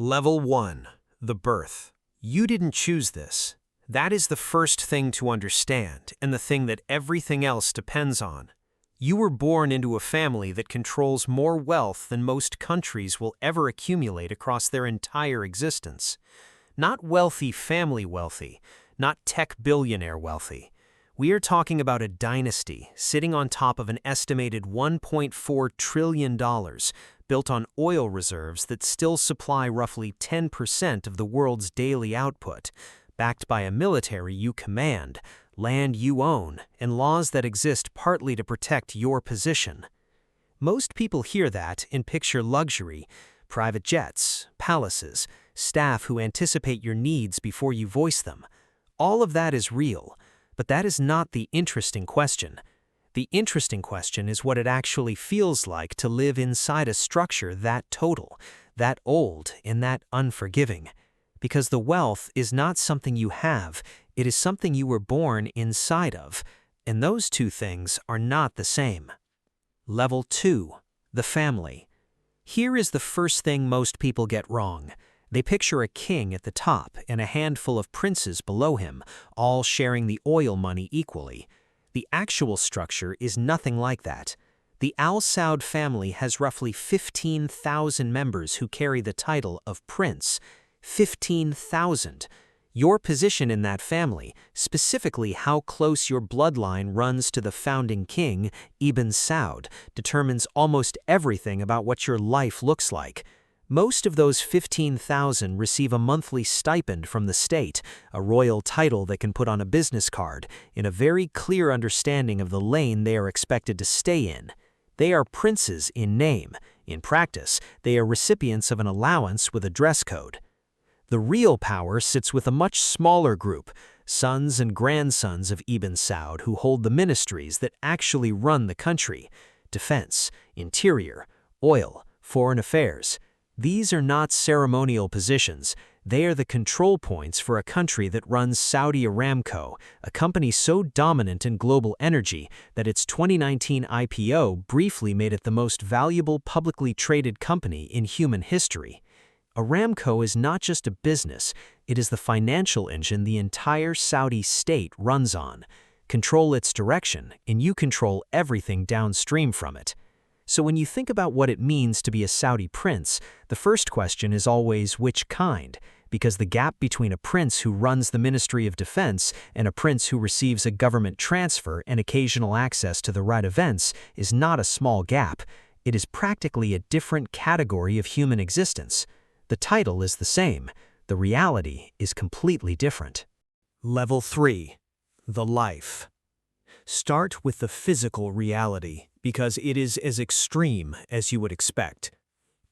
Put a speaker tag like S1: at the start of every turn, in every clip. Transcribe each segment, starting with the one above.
S1: Level 1. The birth. You didn't choose this. That is the first thing to understand, and the thing that everything else depends on. You were born into a family that controls more wealth than most countries will ever accumulate across their entire existence. Not wealthy family wealthy, not tech billionaire wealthy. We are talking about a dynasty sitting on top of an estimated $1.4 trillion, built on oil reserves that still supply roughly 10% of the world's daily output, backed by a military you command, land you own, and laws that exist partly to protect your position. Most people hear that and picture luxury, private jets, palaces, staff who anticipate your needs before you voice them. All of that is real, but that is not the interesting question. The interesting question is what it actually feels like to live inside a structure that total, that old, and that unforgiving. Because the wealth is not something you have, it is something you were born inside of, and those two things are not the same. Level 2. The family. Here is the first thing most people get wrong. They picture a king at the top and a handful of princes below him, all sharing the oil money equally. The actual structure is nothing like that. The Al Saud family has roughly 15,000 members who carry the title of prince. 15,000. Your position in that family, specifically how close your bloodline runs to the founding king, Ibn Saud, determines almost everything about what your life looks like. Most of those 15,000 receive a monthly stipend from the state, a royal title they can put on a business card, in a very clear understanding of the lane they are expected to stay in. They are princes in name. In practice, they are recipients of an allowance with a dress code. The real power sits with a much smaller group, sons and grandsons of Ibn Saud who hold the ministries that actually run the country: defense, interior, oil, foreign affairs. These are not ceremonial positions. They are the control points for a country that runs Saudi Aramco, a company so dominant in global energy that its 2019 IPO briefly made it the most valuable publicly traded company in human history. Aramco is not just a business, it is the financial engine the entire Saudi state runs on. Control its direction, and you control everything downstream from it. So when you think about what it means to be a Saudi prince, the first question is always which kind, because the gap between a prince who runs the Ministry of Defense and a prince who receives a government transfer and occasional access to the right events is not a small gap. It is practically a different category of human existence. The title is the same. The reality is completely different. Level 3. The life. Start with the physical reality, because it is as extreme as you would expect.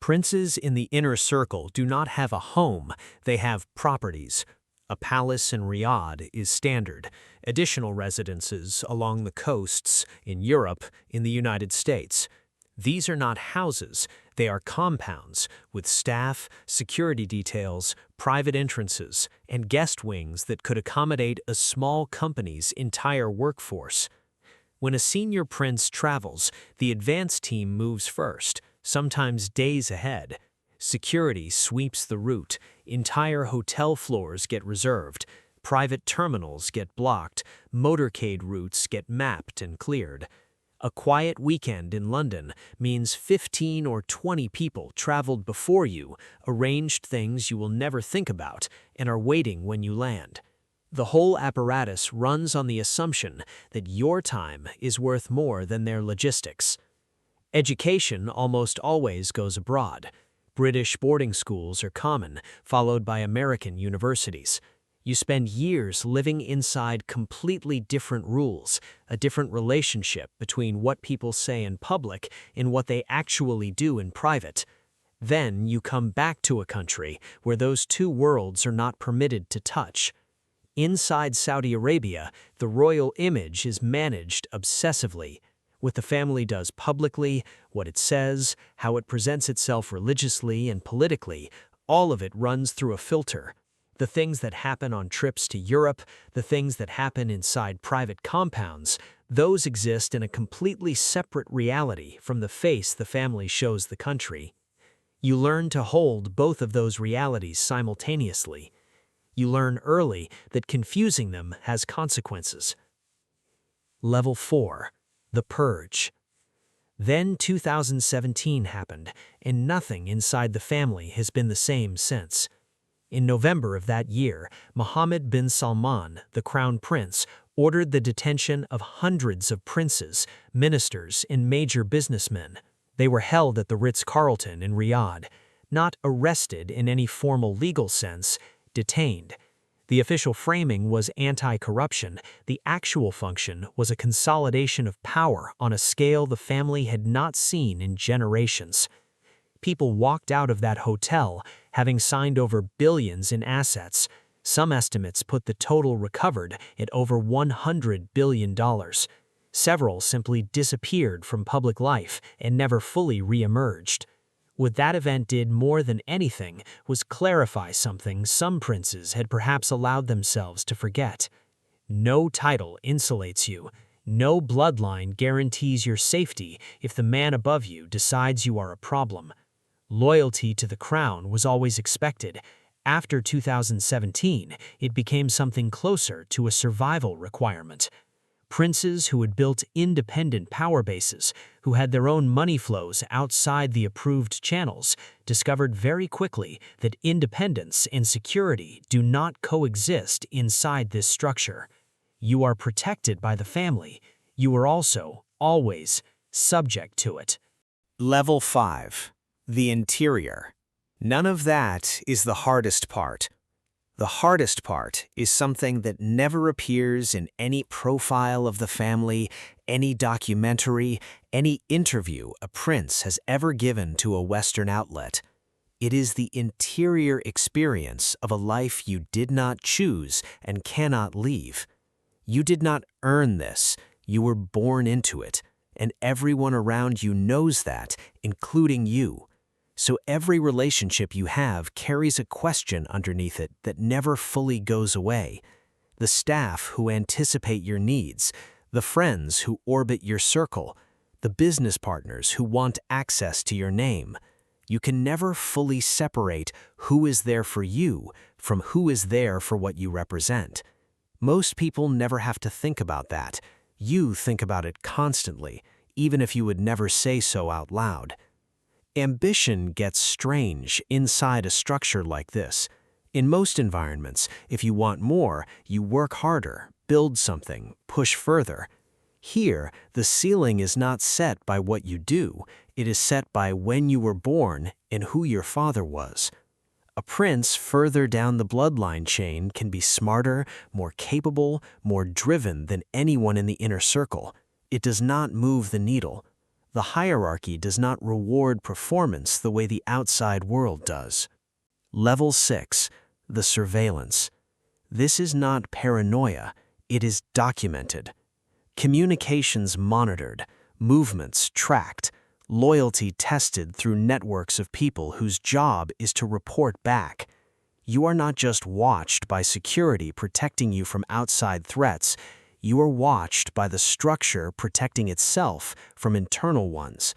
S1: Princes in the inner circle do not have a home, they have properties. A palace in Riyadh is standard. Additional residences along the coasts, in Europe, in the United States. These are not houses, they are compounds, with staff, security details, private entrances, and guest wings that could accommodate a small company's entire workforce. When a senior prince travels, the advance team moves first, sometimes days ahead. Security sweeps the route, entire hotel floors get reserved, private terminals get blocked, motorcade routes get mapped and cleared. A quiet weekend in London means 15 or 20 people traveled before you, arranged things you will never think about, and are waiting when you land. The whole apparatus runs on the assumption that your time is worth more than their logistics. Education almost always goes abroad. British boarding schools are common, followed by American universities. You spend years living inside completely different rules, a different relationship between what people say in public and what they actually do in private. Then you come back to a country where those two worlds are not permitted to touch. Inside Saudi Arabia, the royal image is managed obsessively. What the family does publicly, what it says, how it presents itself religiously and politically, all of it runs through a filter. The things that happen on trips to Europe, the things that happen inside private compounds, those exist in a completely separate reality from the face the family shows the country. You learn to hold both of those realities simultaneously. You learn early that confusing them has consequences. Level 4. The Purge. Then 2017 happened, and nothing inside the family has been the same since. In November of that year, Mohammed bin Salman, the crown prince, ordered the detention of hundreds of princes, ministers, and major businessmen. They were held at the Ritz-Carlton in Riyadh, not arrested in any formal legal sense, detained. The official framing was anti-corruption. The actual function was a consolidation of power on a scale the family had not seen in generations. People walked out of that hotel having signed over billions in assets. Some estimates put the total recovered at over $100 billion. Several simply disappeared from public life and never fully re-emerged. What that event did more than anything was clarify something some princes had perhaps allowed themselves to forget. No title insulates you. No bloodline guarantees your safety if the man above you decides you are a problem. Loyalty to the crown was always expected. After 2017, it became something closer to a survival requirement. Princes who had built independent power bases, who had their own money flows outside the approved channels, discovered very quickly that independence and security do not coexist inside this structure. You are protected by the family. You are also, always, subject to it.
S2: Level 5. The interior. None of that is the hardest part. The hardest part is something that never appears in any profile of the family, any documentary, any interview a prince has ever given to a Western outlet. It is the interior experience of a life you did not choose and cannot leave. You did not earn this, you were born into it, and everyone around you knows that, including you. So every relationship you have carries a question underneath it that never fully goes away. The staff who anticipate your needs, the friends who orbit your circle, the business partners who want access to your name. You can never fully separate who is there for you from who is there for what you represent. Most people never have to think about that. You think about it constantly, even if you would never say so out loud. Ambition gets strange inside a structure like this. In most environments, if you want more, you work harder, build something, push further. Here, the ceiling is not set by what you do, it is set by when you were born and who your father was. A prince further down the bloodline chain can be smarter, more capable, more driven than anyone in the inner circle. It does not move the needle. The hierarchy does not reward performance the way the outside world does. Level 6. The surveillance. This is not paranoia, it is documented. Communications monitored, movements tracked, loyalty tested through networks of people whose job is to report back. You are not just watched by security protecting you from outside threats, you are watched by the structure protecting itself from internal ones.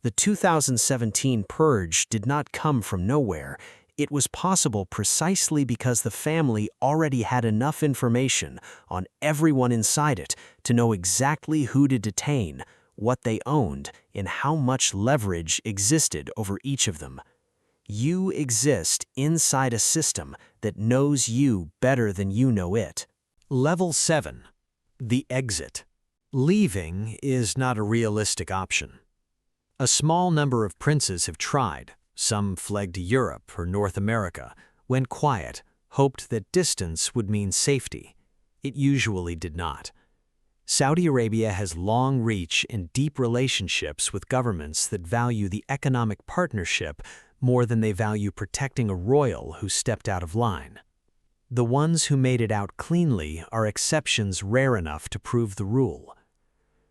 S2: The 2017 purge did not come from nowhere. It was possible precisely because the family already had enough information on everyone inside it to know exactly who to detain, what they owned, and how much leverage existed over each of them. You exist inside a system that knows you better than you know it.
S1: Level 7. The exit. Leaving is not a realistic option. A small number of princes have tried. Some fled to Europe or North America, went quiet, hoped that distance would mean safety. It usually did not. Saudi Arabia has long reach and deep relationships with governments that value the economic partnership more than they value protecting a royal who stepped out of line. The ones who made it out cleanly are exceptions rare enough to prove the rule.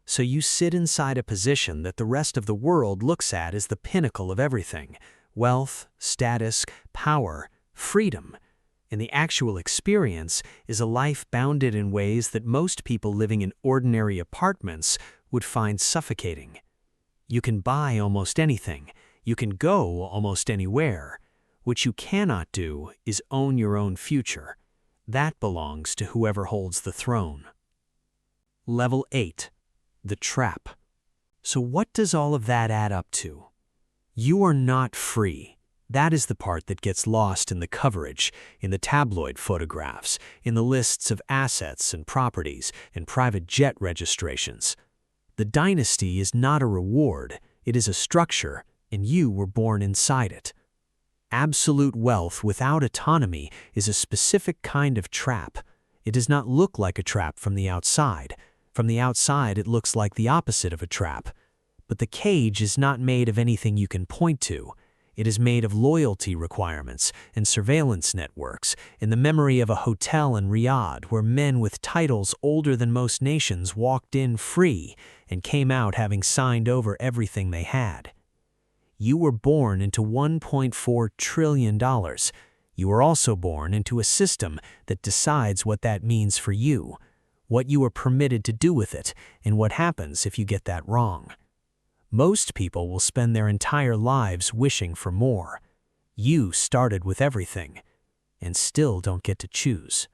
S1: So you sit inside a position that the rest of the world looks at as the pinnacle of everything: wealth, status, power, freedom. And the actual experience is a life bounded in ways that most people living in ordinary apartments would find suffocating. You can buy almost anything. You can go almost anywhere. What you cannot do is own your own future. That belongs to whoever holds the throne. Level 8. The trap. So what does all of that add up to? You are not free. That is the part that gets lost in the coverage, in the tabloid photographs, in the lists of assets and properties and private jet registrations. The dynasty is not a reward, it is a structure, and you were born inside it. Absolute wealth without autonomy is a specific kind of trap. It does not look like a trap from the outside. From the outside, it looks like the opposite of a trap. But the cage is not made of anything you can point to. It is made of loyalty requirements and surveillance networks in the memory of a hotel in Riyadh where men with titles older than most nations walked in free and came out having signed over everything they had. You were born into $1.4 trillion. You were also born into a system that decides what that means for you, what you are permitted to do with it, and what happens if you get that wrong. Most people will spend their entire lives wishing for more. You started with everything, and still don't get to choose.